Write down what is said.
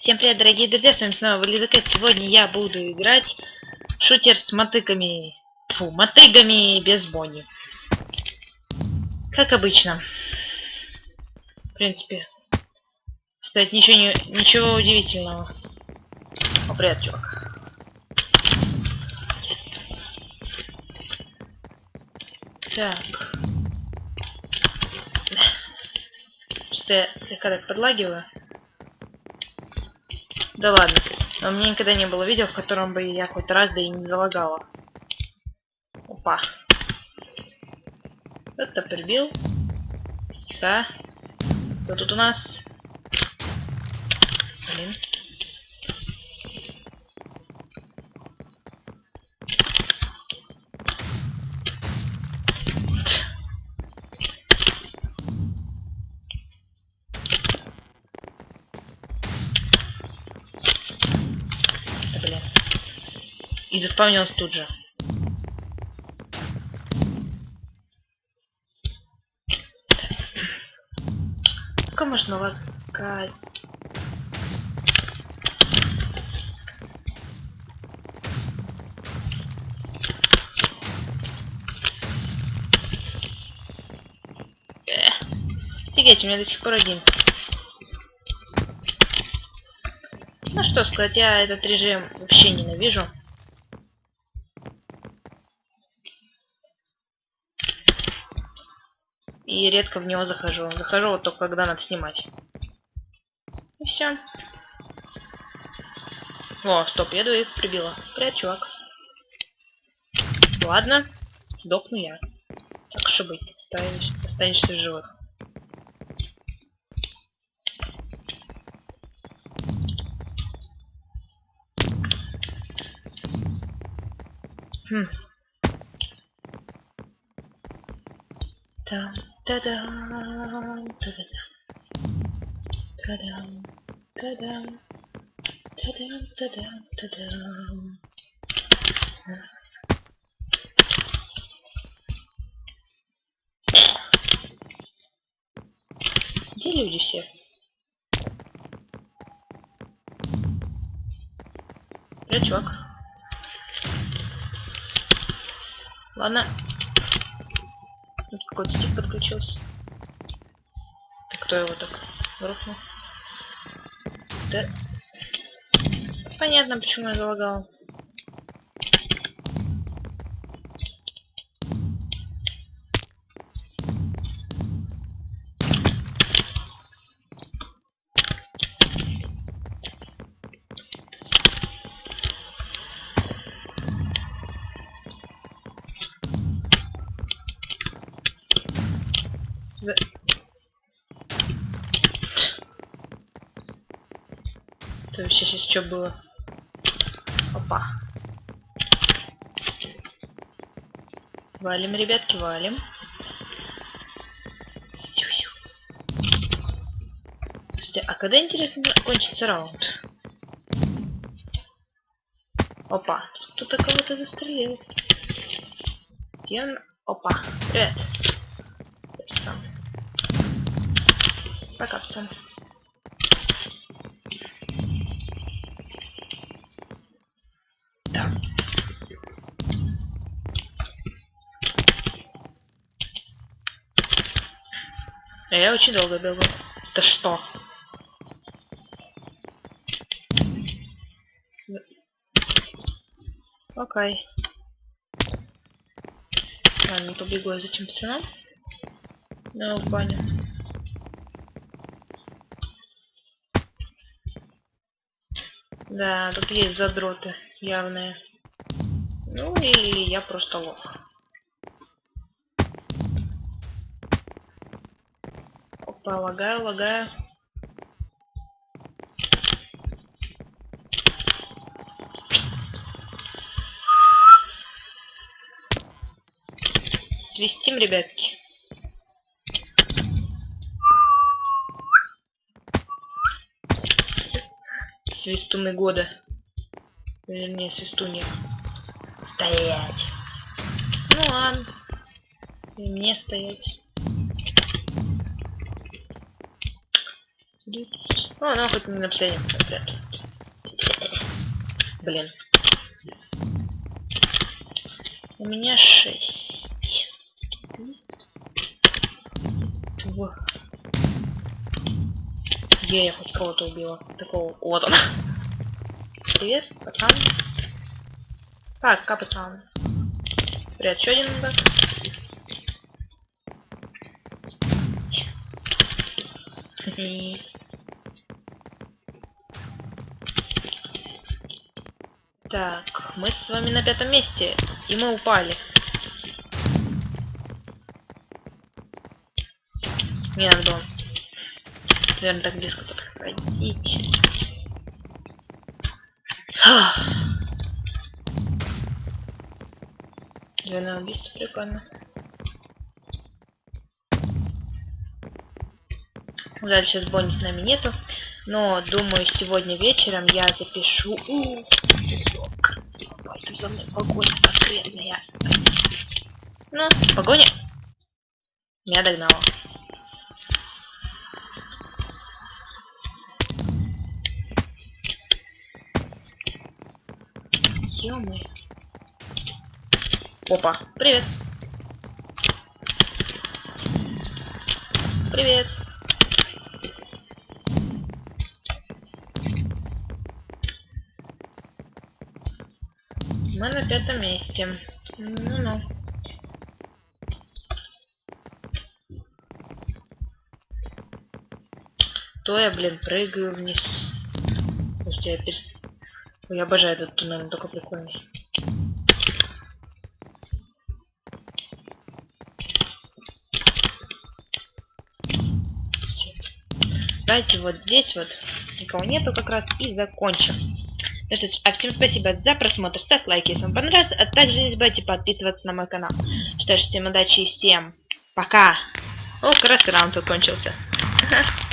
Всем привет, дорогие друзья, с вами снова Вализакет. Сегодня я буду играть в шутер с мотыками. Фу, мотыгами без бони. Как обычно. В принципе. Кстати, ничего удивительного. О, привет, чувак. Так. Что я слегка так подлагиваю. Да ладно. Но у меня никогда не было видео, в котором бы я хоть раз да и не залагала. Опа. Это прибил. Да. Что тут у нас? Блин. Да блин. И заспавнилась тут же. Сколько можно лагать? Офигеть, у меня до сих пор один. Ну что сказать, я этот режим вообще ненавижу. И редко в него захожу. Захожу вот только когда надо снимать. И все. О, стоп, я двоих прибила. Привет, чувак. Ладно, сдохну я. Так что быть, останешься в живых. Хм. Та-дам, та-дам, та-дам, та-дам, та-дам, та-дам. Где люди все? Привет, чувак. Ладно. Тут какой-то стик подключился. Так, кто его так рухнул? Да. Понятно, почему я залагал. То есть сейчас что было? Опа. Валим, ребятки, валим. Слушайте, а когда, интересно, кончится раунд? Опа, кто-то кого-то застрелил. Опа, привет. Пока, пацан. Да. А я очень долго бегаю. Да что? Окей. Ладно, побегу я за этим пацаном. Ну, в баню. Да, тут есть задроты явные. Ну, или я просто лох. Опа, лагаю. Свистим, ребятки. Свистуны года. Вернее, свистунья. Стоять. Ну ладно. И мне стоять. О, ну хоть не на последнем. Блин. У меня 6. Я хоть кого-то убила. Такого. Вот он. Привет, пацан. Так, пацан. Привет, еще один мудак. Так, мы с вами на 5-м месте, и мы упали. Не надо было, наверное, так близко подходить. Двойное убийство, прикольно. Жаль, сейчас Бонни с нами нету, но думаю, сегодня вечером я запишу... Пойду за мной, погоня конкретная. Ну, погоня меня догнала. Ё-моё. Опа, привет. Привет. Мы на 5-м месте. Ну-ну. То я, блин, прыгаю вниз. Слушайте, я обожаю этот туннель, он такой прикольный. Давайте вот здесь вот никого нету как раз и закончим. Ну что ж, а всем спасибо за просмотр, ставь лайки, если вам понравилось, а также не забывайте подписываться на мой канал. Что ж, всем удачи и всем пока. О, как раз раунд закончился.